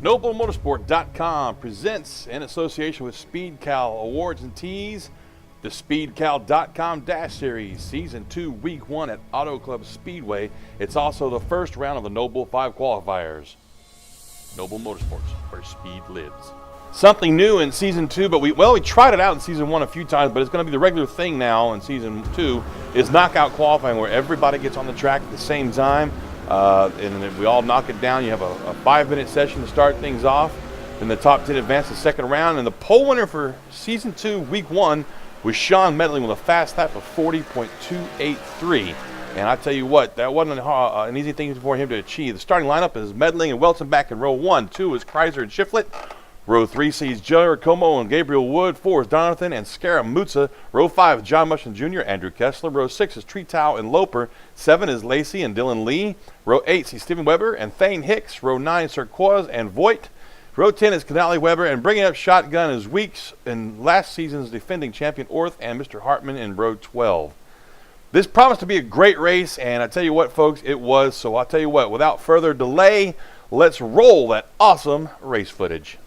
NobleMotorsport.com presents, in association with SpeedCal Awards and Tees, the SpeedCal.com Dash Series Season 2 Week 1 at Auto Club Speedway. It's also the first round of the Noble 5 qualifiers. Noble Motorsports, where speed lives. Something new in Season 2, but we tried it out in Season 1 a few times, but it's going to be the regular thing now in Season 2, is knockout qualifying, where everybody gets on the track at the same time. And we all knock it down. You have a 5-minute session to start things off. Then the top 10 advance the second round. And the pole winner for Season 2, Week 1, was Sean Medley with a fast lap of 40.283. And I tell you what, that wasn't an easy thing for him to achieve. The starting lineup is Medley and Welton back in row 1. 2 is Kreiser and Shiflett. Row 3 sees Jared Como and Gabriel Wood. 4 is Donathan and Scaramuzza. Row 5 is John Mushin Jr., Andrew Kessler. Row 6 is Treetow and Loper. 7 is Lacey and Dylan Lee. Row 8 sees Stephen Weber and Thane Hicks. Row 9 Turquoise and Voigt. Row 10 is Canali Weber, and bringing up shotgun is Weeks and last season's defending champion Orth and Mr. Hartman in row 12. This promised to be a great race, and I tell you what, folks, it was. So I'll tell you what, without further delay, let's roll that awesome race footage.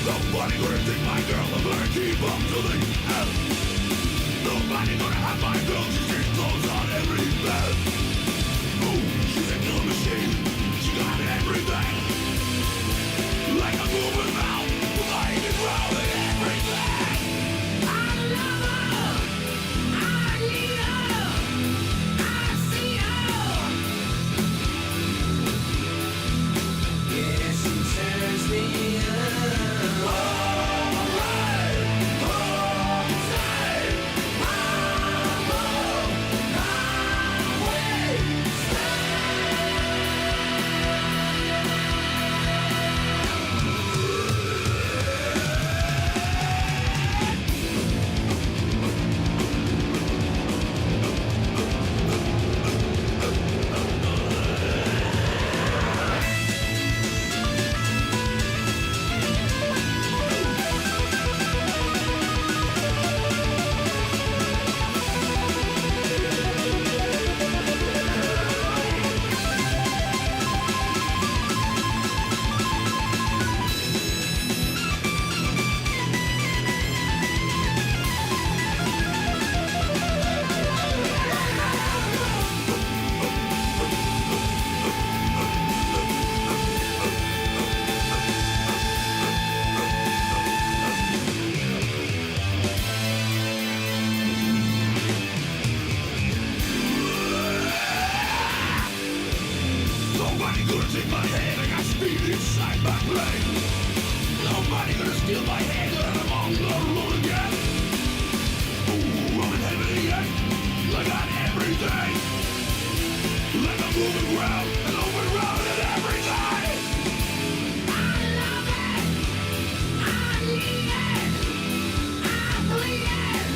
Nobody gonna take my girl, I'm gonna keep on to the end. Nobody gonna have my girl, she's clothes on every bed. Oh, she's a kill machine, she got everything. Like a moving mouth, lying and growling everything. I love her, I need her, I see her. Yeah, she tears me up. Nobody gonna steal my head and I'm on the road again. Ooh, I'm in heaven again. I got everything. Like I'm moving around and over around and everything. I love it. I need it. I bleed it.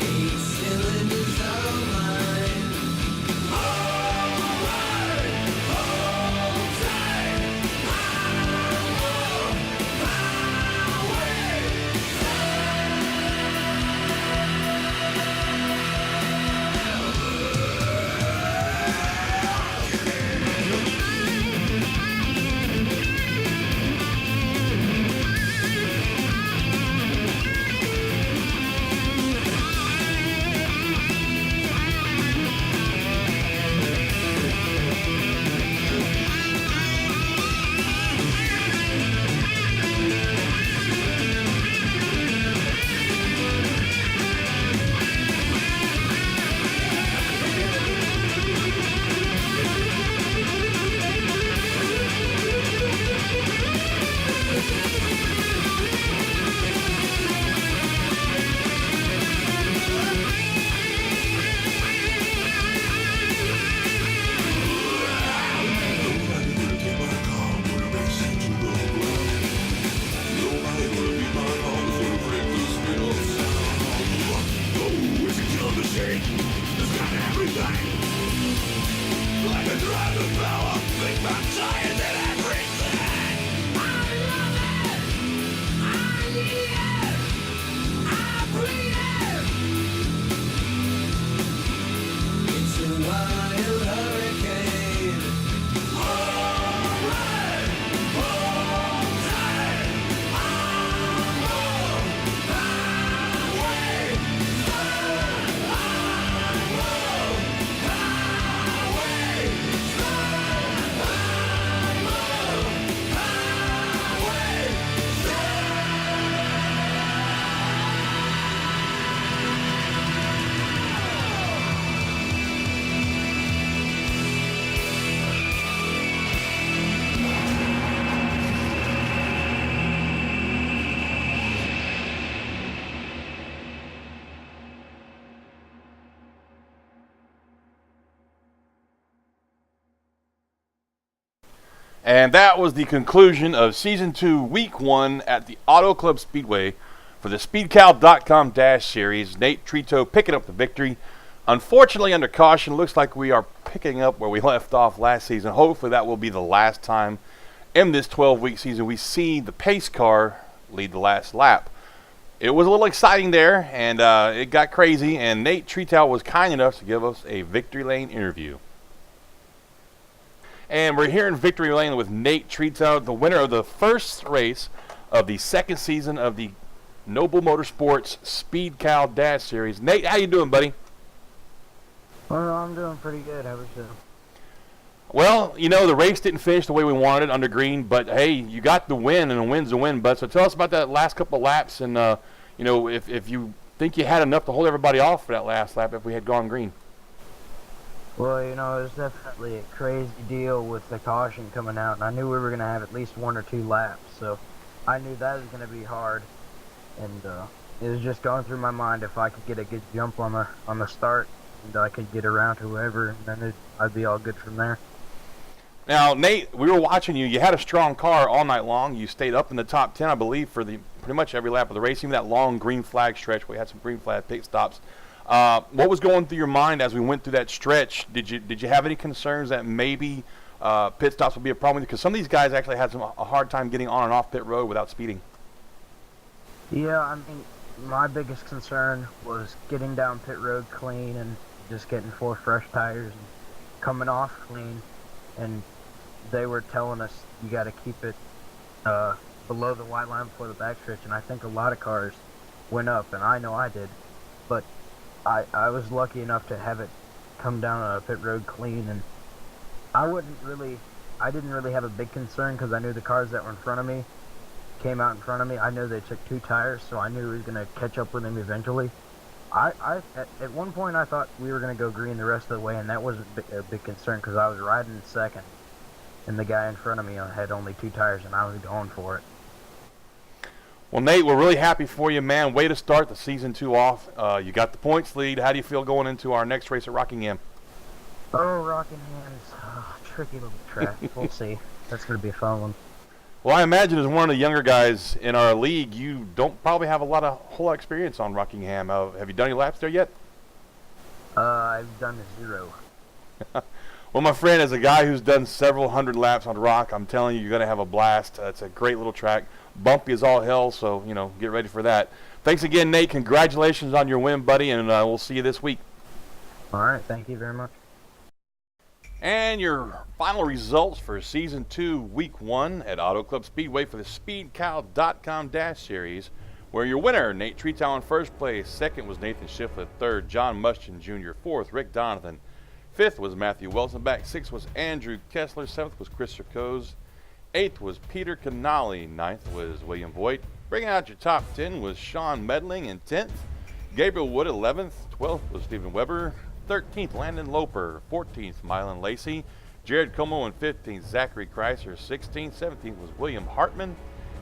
These cylinders are mine. All right, hold tight. And that was the conclusion of Season 2, Week 1 at the Auto Club Speedway for the SpeedCal.com Dash Series. Nate Trito picking up the victory. Unfortunately, under caution, looks like we are picking up where we left off last season. Hopefully that will be the last time in this 12-week season we see the pace car lead the last lap. It was a little exciting there, and it got crazy, and Nate Trito was kind enough to give us a Victory Lane interview. And we're here in Victory Lane with Nate Trito, the winner of the first race of the second season of the Noble Motorsports SpeedCal Dash Series. Nate, how you doing, buddy? Well, I'm doing pretty good. How about you? Well, you know, the race didn't finish the way we wanted under green, but hey, you got the win, and a win's a win, bud. So tell us about that last couple of laps, and you know, if you think you had enough to hold everybody off for that last lap if we had gone green. Well, you know, it was definitely a crazy deal with the caution coming out, and I knew we were going to have at least 1 or 2 laps, so I knew that was going to be hard, and it was just going through my mind if I could get a good jump on the start, and I could get around whoever, and then I'd be all good from there. Now, Nate, we were watching you. You had a strong car all night long. You stayed up in the top 10, I believe, for pretty much every lap of the race, even that long green flag stretch where we had some green flag pit stops. What was going through your mind as we went through that stretch? Did you have any concerns that maybe pit stops would be a problem? Because some of these guys actually had a hard time getting on and off pit road without speeding. Yeah, I mean, my biggest concern was getting down pit road clean and just getting 4 fresh tires and coming off clean. And they were telling us you got to keep it below the white line before the backstretch, and I think a lot of cars went up, and I know I did. But I was lucky enough to have it come down a pit road clean, and I didn't really have a big concern because I knew the cars that were in front of me came out in front of me. I knew they took 2 tires, so I knew we was going to catch up with them eventually. At one point I thought we were going to go green the rest of the way, and that wasn't a big concern because I was riding in second, and the guy in front of me had only 2 tires, and I was going for it. Well, Nate, we're really happy for you, man. Way to start the season 2 off. You got the points lead. How do you feel going into our next race at Rockingham? Oh, Rockingham's a tricky little track. We'll see. That's going to be a fun one. Well, I imagine as one of the younger guys in our league, you don't probably have a whole lot of experience on Rockingham. Have you done any laps there yet? I've done 0. Well, my friend, as a guy who's done several hundred laps on Rock, I'm telling you, you're going to have a blast. It's a great little track. Bumpy as all hell, so, you know, get ready for that. Thanks again, Nate. Congratulations on your win, buddy, and we'll see you this week. All right. Thank you very much. And your final results for Season 2, Week 1 at Auto Club Speedway for the SpeedCal.com Dash Series, where your winner, Nate Tretow, in first place. Second was Nathan Shiflett. Third, John Muschin Jr. Fourth, Rick Donovan. Fifth was Matthew Welsenbach. Sixth was Andrew Kessler. Seventh was Chris Coes. Eighth was Peter Canali. Ninth was William Voigt. Bringing out your top 10 was Sean Medling in 10th. Gabriel Wood 11th. 12th was Stephen Weber. 13th, Landon Loper. 14th, Mylan Lacey. Jared Como in 15th. Zachary Chrysler 16th. 17th was William Hartman.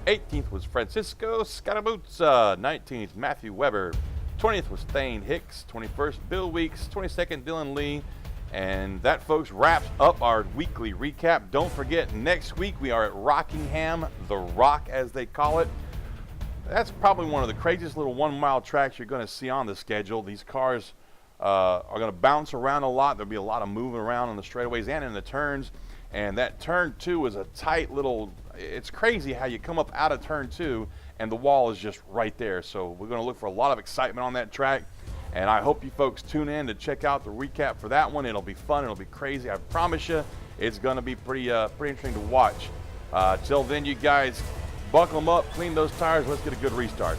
18th was Francisco Scarabuzza. 19th, Matthew Weber. 20th was Thane Hicks. 21st, Bill Weeks. 22nd, Dylan Lee. And that, folks, wraps up our weekly recap. Don't forget, next week we are at Rockingham, the Rock as they call it. That's probably one of the craziest little 1-mile tracks you're going to see on the schedule. These cars are going to bounce around a lot. There'll be a lot of moving around on the straightaways and in the turns. And that turn 2 is a tight little, it's crazy how you come up out of turn 2 and the wall is just right there. So we're going to look for a lot of excitement on that track. And I hope you folks tune in to check out the recap for that one. It'll be fun. It'll be crazy. I promise you, it's going to be pretty interesting to watch. Till then, you guys, buckle them up, clean those tires. Let's get a good restart.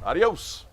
Adios.